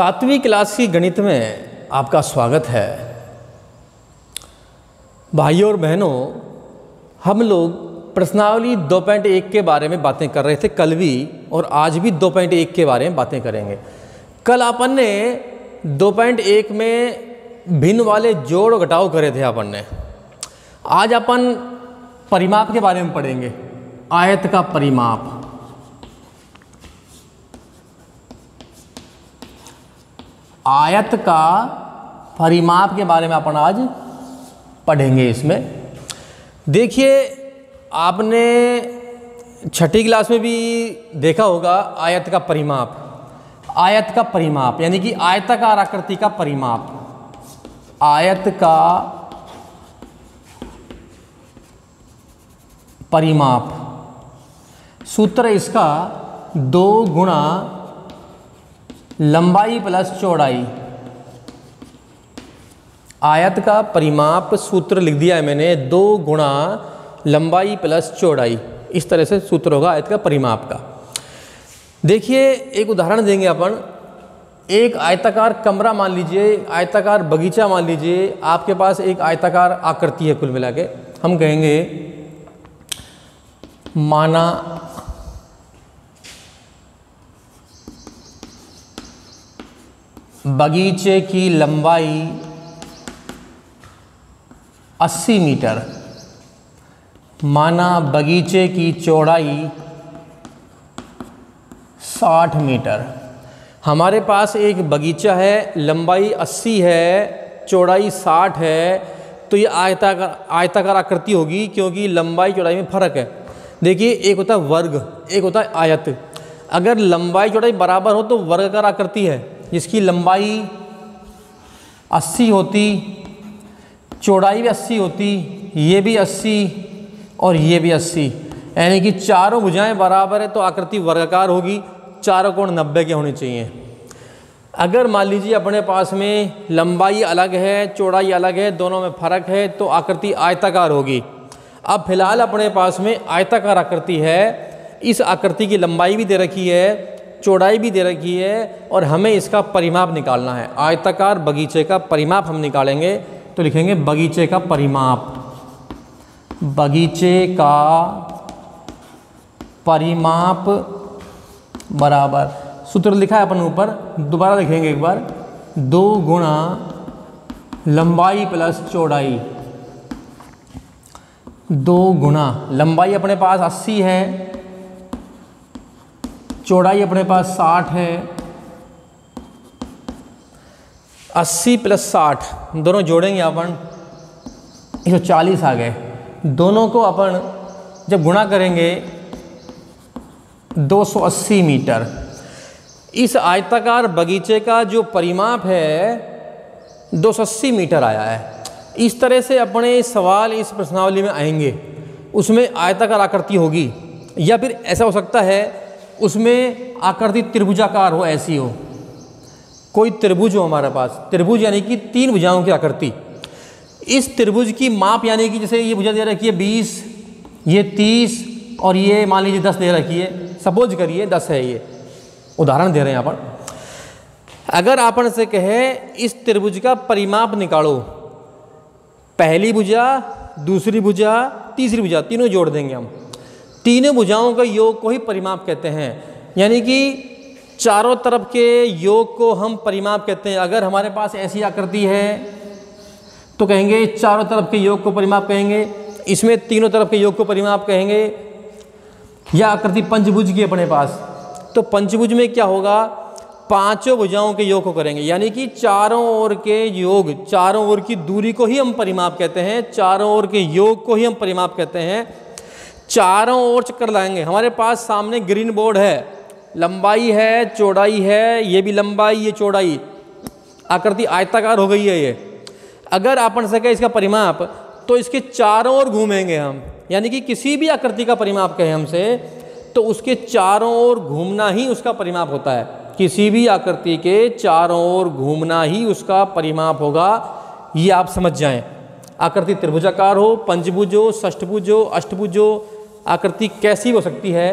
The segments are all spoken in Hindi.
सातवीं क्लास की गणित में आपका स्वागत है। भाइयों और बहनों, हम लोग प्रश्नावली 2.1 के बारे में बातें कर रहे थे कल भी, और आज भी 2.1 के बारे में बातें करेंगे। कल अपन ने 2.1 में भिन्न वाले जोड़ और घटाव करे थे अपन ने। आज अपन परिमाप के बारे में पढ़ेंगे। आयत का परिमाप। आयत का परिमाप के बारे में अपन आज पढ़ेंगे। इसमें देखिए, आपने छठी क्लास में भी देखा होगा आयत का परिमाप। आयत का परिमाप यानी कि आयताकार आकृति का परिमाप। आयत का परिमाप सूत्र इसका 2 गुणा लंबाई प्लस चौड़ाई। आयत का परिमाप सूत्र लिख दिया है मैंने, 2 गुणा लंबाई प्लस चौड़ाई। इस तरह से सूत्र होगा आयत का परिमाप का। देखिए, एक उदाहरण देंगे अपन। एक आयताकार कमरा मान लीजिए, आयताकार बगीचा मान लीजिए। आपके पास एक आयताकार आकृति है। कुल मिला के हम कहेंगे माना बगीचे की लंबाई 80 मीटर, माना बगीचे की चौड़ाई 60 मीटर। हमारे पास एक बगीचा है, लंबाई 80 है, चौड़ाई 60 है, तो ये आयताकार आकृति होगी, क्योंकि लंबाई चौड़ाई में फर्क है। देखिए, एक होता है वर्ग, एक होता है आयत। अगर लंबाई चौड़ाई बराबर हो तो वर्गाकार आकृति है, जिसकी लंबाई 80 होती, चौड़ाई भी 80 होती, ये भी 80 और ये भी 80, यानी कि चारों भुजाएं बराबर है तो आकृति वर्गाकार होगी। चारों कोण 90 के होने चाहिए। अगर मान लीजिए अपने पास में लंबाई अलग है, चौड़ाई अलग है, दोनों में फर्क है, तो आकृति आयताकार होगी। अब फिलहाल अपने पास में आयताकार आकृति है। इस आकृति की लंबाई भी दे रखी है, चौड़ाई भी दे रखी है, और हमें इसका परिमाप निकालना है। आयताकार बगीचे का परिमाप हम निकालेंगे, तो लिखेंगे बगीचे का परिमाप। बगीचे का परिमाप बराबर, सूत्र लिखा है अपन ऊपर, दोबारा लिखेंगे एक बार, 2 गुणा लंबाई प्लस चौड़ाई। 2 गुणा लंबाई अपने पास 80 है, चौड़ाई अपने पास 60 है। 80 प्लस 60 दोनों जोड़ेंगे अपन, 140 आ गए। दोनों को अपन जब गुणा करेंगे 280 मीटर। इस आयताकार बगीचे का जो परिमाप है 280 मीटर आया है। इस तरह से अपने सवाल इस प्रश्नावली में आएंगे। उसमें आयताकार आकृति होगी, या फिर ऐसा हो सकता है उसमें आकृति त्रिभुजाकार हो, ऐसी हो। कोई त्रिभुज हो हमारे पास, त्रिभुज यानी कि 3 भुजाओं की आकृति। इस त्रिभुज की माप यानी कि जैसे ये भुजा दे रखी है 20, ये 30 और ये मान लीजिए 10 दे रखी है। सपोज करिए 10 है, ये उदाहरण दे रहे हैं यहाँ पर। अगर अपन से कहे इस त्रिभुज का परिमाप निकालो, पहली भुजा, दूसरी भुजा, तीसरी भुजा, तीनों जोड़ देंगे हम। तीनों भुजाओं का योग को ही परिमाप कहते हैं, यानी कि चारों तरफ के योग को हम परिमाप कहते हैं। अगर हमारे पास ऐसी आकृति है तो कहेंगे चारों तरफ के योग को परिमाप कहेंगे, इसमें तीनों तरफ के योग को परिमाप कहेंगे। यह आकृति पंचभुज की अपने पास, तो पंचभुज में क्या होगा, 5 भुजाओं के योग को करेंगे, यानी कि चारों ओर के योग, चारों ओर की दूरी को ही हम परिमाप कहते हैं। चारों ओर के योग को ही हम परिमाप कहते हैं। चारों ओर चक्कर लाएंगे। हमारे पास सामने ग्रीन बोर्ड है, लंबाई है, चौड़ाई है, ये भी लंबाई, ये चौड़ाई, आकृति आयताकार हो गई है ये। अगर अपन सके इसका परिमाप, तो इसके चारों ओर घूमेंगे हम, यानी कि किसी भी आकृति का परिमाप कहें हमसे, तो उसके चारों ओर घूमना ही उसका परिमाप होता है। किसी भी आकृति के चारों ओर घूमना ही उसका परिमाप होगा, ये आप समझ जाएं। आकृति त्रिभुजाकार हो, पंचभुज हो, षष्ठभुज हो, अष्टभुज हो, आकृति कैसी हो सकती है।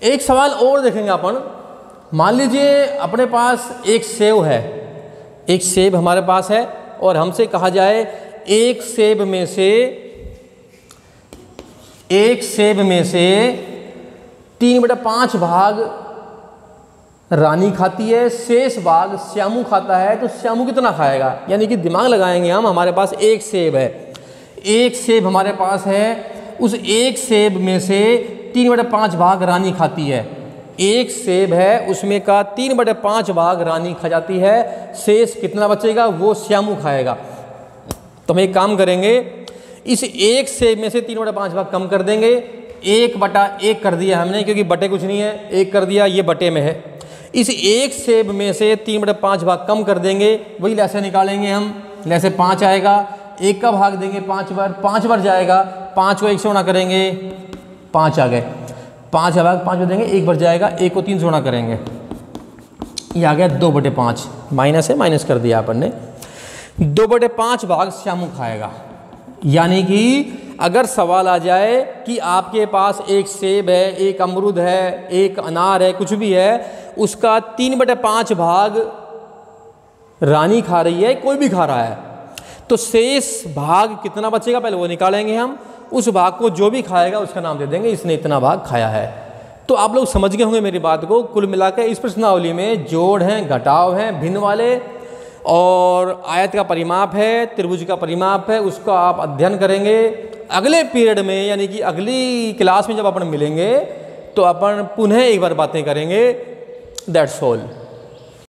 एक सवाल और देखेंगे अपन, मान लीजिए अपने पास एक सेब है, एक सेब हमारे पास है और हमसे कहा जाए एक सेब में से 3/5 भाग रानी खाती है, शेष भाग श्यामू खाता है, तो श्यामू कितना खाएगा? यानी कि दिमाग लगाएंगे हम, हमारे पास एक सेब है, एक सेब हमारे पास है, उस एक सेब में से 3/5 भाग रानी खाती है, एक सेब है उसमें का 3/5 भाग रानी खा जाती है, शेष कितना बचेगा? वो श्यामू खाएगा। तो हम एक काम करेंगे, इस एक सेब में से 3/5 भाग कम कर देंगे, 1/1 कर दिया हमने, क्योंकि बटे कुछ नहीं है, 1 कर दिया, ये बटे में है। इस एक सेब में से 3/5 भाग कम कर देंगे, वही लैसे निकालेंगे हम, लैसे 5 आएगा, 1 का भाग देंगे 5 बार जाएगा, 5 को 1 से गुणा करेंगे, 5 आ गए, 5 का भाग 5 बार देंगे, 1 बार जाएगा, 1 को 3 से गुणा करेंगे, ये आ गया 2/5, माइनस है, माइनस कर दिया अपन ने, 2/5 भाग श्यामू खाएगा। यानी कि अगर सवाल आ जाए कि आपके पास एक सेब है, एक अमरूद है, एक अनार है, कुछ भी है, उसका 3/5 भाग रानी खा रही है, कोई भी खा रहा है, तो शेष भाग कितना बचेगा पहले वो निकालेंगे हम, उस भाग को जो भी खाएगा उसका नाम दे देंगे, इसने इतना भाग खाया है। तो आप लोग समझ गए होंगे मेरी बात को। कुल मिलाकर इस प्रश्नावली में जोड़ हैं, घटाव हैं, भिन्न वाले, और आयत का परिमाप है, त्रिभुज का परिमाप है, उसका आप अध्ययन करेंगे अगले पीरियड में, यानी कि अगली क्लास में जब अपन मिलेंगे तो अपन पुनः एक बार बातें करेंगे। That's all.